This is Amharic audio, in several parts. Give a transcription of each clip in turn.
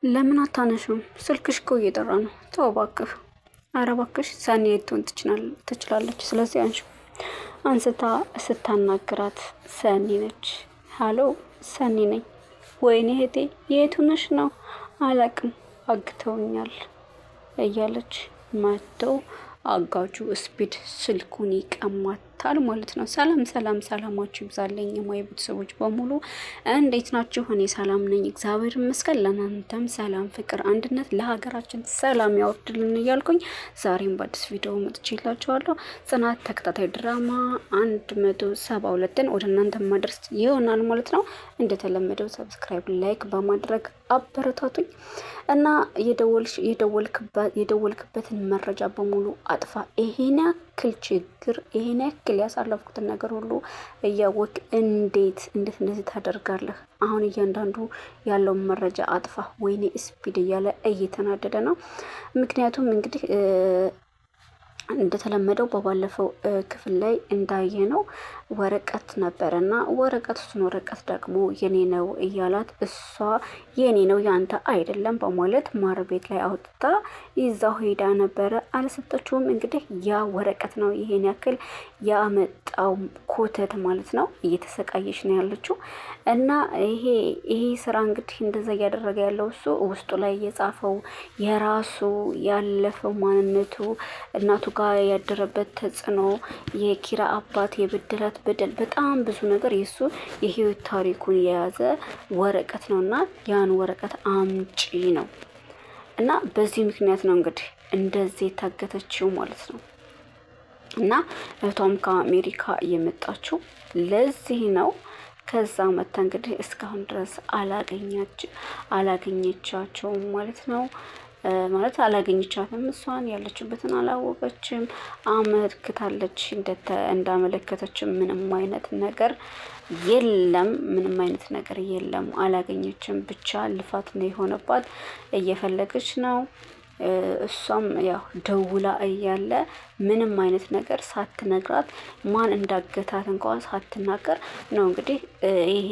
ለምን አታነሽም? ስልክሽ እኮ እየጠራ ነው። ተው እባክህ። ኧረ እባክሽ ሰኒ ልትሆን ትችላለች። ስለዚህ አንሺው። አንስታ ስታናግራት ሰኒ ነች። ሀሎ ሰኒ ነኝ። ወይኔ እህቴ የቱ ነሽ ነው? አላቅም አግተውኛል እያለች መጥተው አጋጁ ስፒድ ስልኩን ይቀማታል ማለት ነው። ሰላም ሰላም፣ ሰላማችሁ ይብዛልኝ የማየ ቤተሰቦች በሙሉ እንዴት ናችሁ? እኔ ሰላም ነኝ እግዚአብሔር ይመስገን። ለእናንተም ሰላም፣ ፍቅር፣ አንድነት ለሀገራችን ሰላም ያወርድልን እያልኩኝ ዛሬም በአዲስ ቪዲዮ መጥቼላችኋለሁ። ጽናት ተከታታይ ድራማ 172ን ወደ እናንተ ማድረስ ይሆናል ማለት ነው። እንደተለመደው ሰብስክራይብ፣ ላይክ በማድረግ አበረታቱኝ እና የደወልክበትን መረጃ በሙሉ አጥፋ። ይሄን ያክል ችግር፣ ይሄን ያክል ያሳለፍኩትን ነገር ሁሉ እያወቅ እንዴት እንደዚህ ታደርጋለህ? አሁን እያንዳንዱ ያለውን መረጃ አጥፋ። ወይኔ ስፒድ እያለ እየተናደደ ነው። ምክንያቱም እንግዲህ እንደተለመደው በባለፈው ክፍል ላይ እንዳየ ነው ወረቀት ነበረና እሱን ወረቀት ደግሞ የኔ ነው እያላት እሷ የኔ ነው ያንተ አይደለም በማለት ማር ቤት ላይ አውጥታ ይዛው ሄዳ ነበረ። አልሰጠችውም። እንግዲህ ያ ወረቀት ነው ይሄን ያክል ያመጣው ኮተት ማለት ነው። እየተሰቃየች ነው ያለችው እና ይሄ ስራ እንግዲህ እንደዛ እያደረገ ያለው እሱ ውስጡ ላይ የጻፈው የራሱ ያለፈው ማንነቱ እናቱ ጋር ያደረበት ተጽዕኖ የኪራ አባት የበደላት በደል በጣም ብዙ ነገር የሱ የህይወት ታሪኩን የያዘ ወረቀት ነውና ያን ወረቀት አምጪ ነው እና በዚህ ምክንያት ነው እንግዲህ እንደዚህ የታገተችው ማለት ነው። እና እህቷም ከአሜሪካ የመጣችው ለዚህ ነው። ከዛ መታ እንግዲህ እስካሁን ድረስ አላገኘቻቸውም ማለት ነው። ማለት አላገኘቻትም። እሷን ያለችበትን አላወቀችም። አመልክታለች። እንዳመለከተችም ምንም አይነት ነገር የለም። አላገኘችም። ብቻ ልፋት ነው የሆነባት። እየፈለገች ነው። እሷም ያው ደውላ እያለ ምንም አይነት ነገር ሳትነግራት ማን እንዳገታት እንኳን ሳትናገር ነው እንግዲህ ይሄ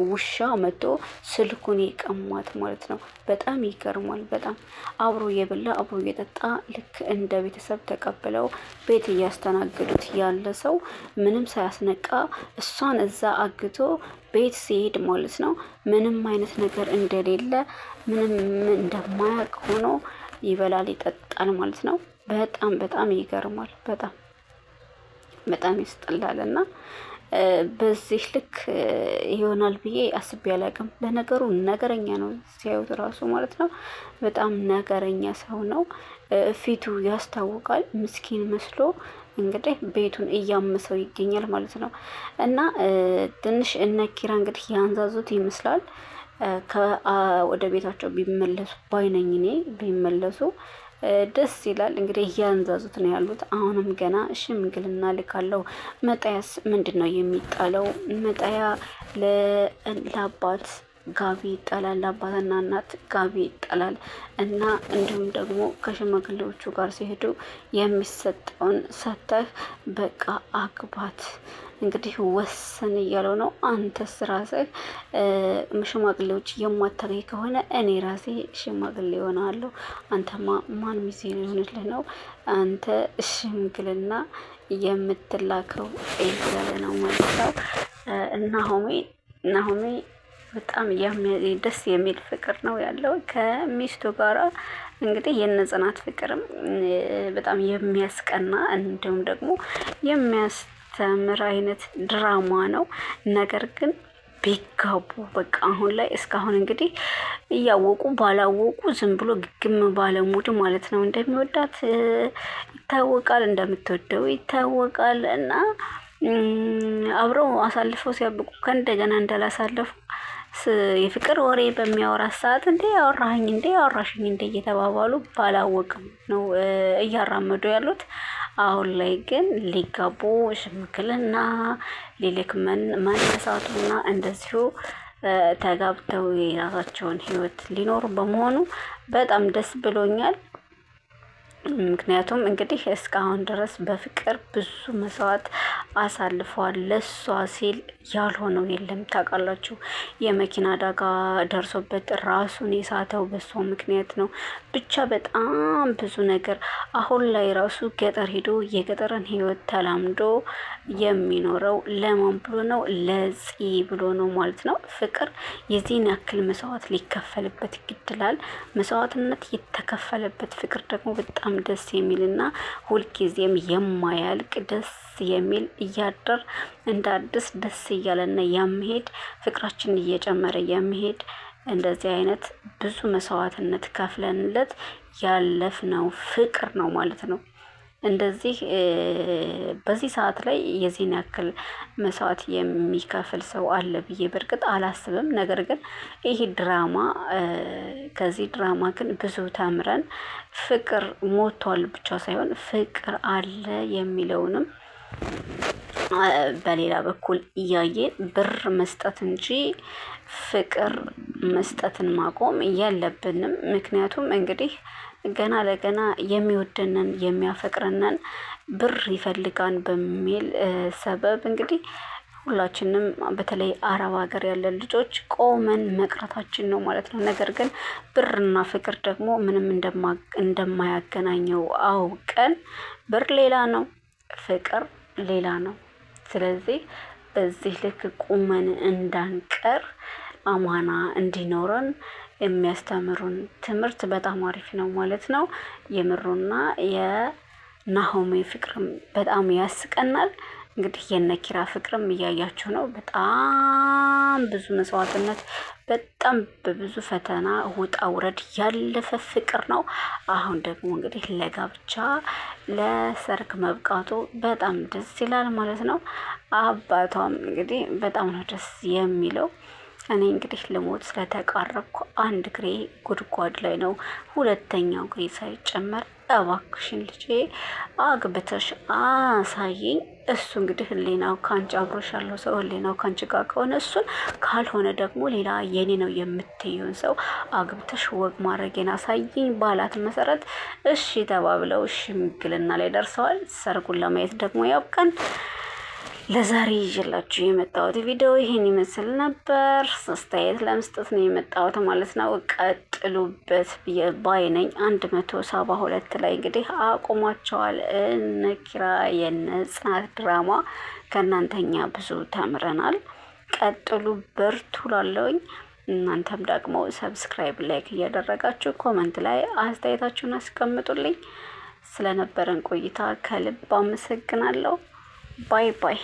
ውሻ መጥቶ ስልኩን የቀማት ማለት ነው። በጣም ይገርማል። በጣም አብሮ እየበላ አብሮ እየጠጣ ልክ እንደ ቤተሰብ ተቀብለው ቤት እያስተናገዱት ያለ ሰው ምንም ሳያስነቃ እሷን እዛ አግቶ ቤት ሲሄድ ማለት ነው ምንም አይነት ነገር እንደሌለ ምንም እንደማያውቅ ሆኖ ይበላል ይጠጣል ማለት ነው። በጣም ይገርማል። በጣም ያስጠላል። እና በዚህ ልክ ይሆናል ብዬ አስቤ አላውቅም። ለነገሩ ነገረኛ ነው ሲያዩት ራሱ ማለት ነው። በጣም ነገረኛ ሰው ነው። ፊቱ ያስታውቃል። ምስኪን መስሎ እንግዲህ ቤቱን እያመሰው ይገኛል ማለት ነው። እና ትንሽ እነ ኪራ እንግዲህ ያንዛዙት ይመስላል። ወደ ቤታቸው ቢመለሱ ባይነኝ እኔ ቢመለሱ ደስ ይላል። እንግዲህ እያንዛዙት ነው ያሉት። አሁንም ገና ሽምግልና ልካለው። መጣያስ ምንድን ነው የሚጣለው? መጣያ ለአባት ጋቢ ይጣላል። ለአባትና እናት ጋቢ ይጣላል እና እንዲሁም ደግሞ ከሽማግሌዎቹ ጋር ሲሄዱ የሚሰጠውን ሰተህ በቃ አግባት እንግዲህ ወሰን እያለው ነው። አንተስ ራስህ ሽማግሌዎች የማታገኝ ከሆነ እኔ ራሴ ሽማግሌ ሆናለሁ። አንተማ ማን ሚዜ ሊሆንልህ ነው? አንተ ሽምግልና የምትላከው እያለ ነው ማለት ነው። ናሆሜ በጣም ደስ የሚል ፍቅር ነው ያለው ከሚስቱ ጋራ። እንግዲህ የነጽናት ፍቅርም በጣም የሚያስቀና እንዲሁም ደግሞ የሚያስተምር አይነት ድራማ ነው። ነገር ግን ቢጋቡ በቃ አሁን ላይ እስካሁን እንግዲህ እያወቁ ባላወቁ ዝም ብሎ ግግም ባለሙድ ማለት ነው እንደሚወዳት ይታወቃል፣ እንደምትወደው ይታወቃል። እና አብረው አሳልፈው ሲያብቁ ከእንደገና እንዳላሳለፉ የፍቅር ወሬ በሚያወራ ሰዓት አወራሽኝ እንዴ እየተባባሉ ባላወቅም ነው እያራመዱ ያሉት። አሁን ላይ ግን ሊጋቡ ሽምግልና ሊልክ መነሳቱና እንደዚሁ ተጋብተው የራሳቸውን ህይወት ሊኖሩ በመሆኑ በጣም ደስ ብሎኛል። ምክንያቱም እንግዲህ እስካሁን ድረስ በፍቅር ብዙ መስዋዕት አሳልፈዋል። ለሷ ሲል ያልሆነው የለም። ታውቃላችሁ፣ የመኪና አደጋ ደርሶበት ራሱን የሳተው በሷ ምክንያት ነው። ብቻ በጣም ብዙ ነገር አሁን ላይ ራሱ ገጠር ሄዶ የገጠርን ህይወት ተላምዶ የሚኖረው ለማን ብሎ ነው? ለፂ ብሎ ነው ማለት ነው። ፍቅር የዚህን ያክል መስዋዕት ሊከፈልበት ይገድላል። መስዋዕትነት የተከፈለበት ፍቅር ደግሞ በጣም ደስ የሚልና ሁልጊዜም የማያልቅ ደስ የሚል እያደር እንደ አዲስ ደስ እያለና የሚሄድ ፍቅራችን እየጨመረ የሚሄድ እንደዚህ አይነት ብዙ መስዋዕትነት ከፍለንለት ያለፍነው ፍቅር ነው ማለት ነው። እንደዚህ በዚህ ሰዓት ላይ የዚህን ያክል መስዋዕት የሚከፍል ሰው አለ ብዬ በእርግጥ አላስብም። ነገር ግን ይህ ድራማ ከዚህ ድራማ ግን ብዙ ተምረን ፍቅር ሞቷል ብቻ ሳይሆን ፍቅር አለ የሚለውንም በሌላ በኩል እያየን ብር መስጠት እንጂ ፍቅር መስጠትን ማቆም የለብንም። ምክንያቱም እንግዲህ ገና ለገና የሚወደንን የሚያፈቅረንን ብር ይፈልጋን በሚል ሰበብ እንግዲህ ሁላችንም በተለይ አረብ ሀገር ያለን ልጆች ቆመን መቅረታችን ነው ማለት ነው። ነገር ግን ብርና ፍቅር ደግሞ ምንም እንደማያገናኘው አውቀን ብር ሌላ ነው፣ ፍቅር ሌላ ነው። ስለዚህ በዚህ ልክ ቁመን እንዳንቀር አማና እንዲኖረን የሚያስተምሩን ትምህርት በጣም አሪፍ ነው ማለት ነው። የምሩና የናሆሜ ፍቅርም በጣም ያስቀናል። እንግዲህ የነኪራ ፍቅርም እያያችሁ ነው። በጣም ብዙ መስዋዕትነት፣ በጣም በብዙ ፈተና ውጣ ውረድ ያለፈ ፍቅር ነው። አሁን ደግሞ እንግዲህ ለጋብቻ ለሰርግ መብቃቱ በጣም ደስ ይላል ማለት ነው። አባቷም እንግዲህ በጣም ነው ደስ የሚለው። እኔ እንግዲህ ልሞት ስለተቃረብኩ አንድ እግሬ ጉድጓድ ላይ ነው፣ ሁለተኛው እግሬ ሳይጨመር እባክሽን ልጄ አግብተሽ አሳይኝ። እሱ እንግዲህ ህሊናው ካንቺ አብሮሽ ያለው ሰው ህሊናው ካንቺ ጋር ከሆነ እሱን፣ ካልሆነ ደግሞ ሌላ የኔ ነው የምትዩን ሰው አግብተሽ ወግ ማድረጌን አሳይኝ ባላት መሰረት እሺ ተባብለው ሽምግልና ላይ ደርሰዋል። ሰርጉን ለማየት ደግሞ ያብቃን። ለዛሬ ይዤላችሁ የመጣሁት ቪዲዮ ይሄን ይመስል ነበር። አስተያየት ለመስጠት ነው የመጣሁት ማለት ነው። ቀጥሉበት ባይ ነኝ። 172 ላይ እንግዲህ አቁሟቸዋል እነ ኪራ የነ ጽናት ድራማ። ከእናንተኛ ብዙ ተምረናል። ቀጥሉ፣ በርቱ ላለውኝ። እናንተም ደግሞ ሰብስክራይብ፣ ላይክ እያደረጋችሁ ኮመንት ላይ አስተያየታችሁን አስቀምጡልኝ። ስለነበረን ቆይታ ከልብ አመሰግናለሁ። ባይ ባይ።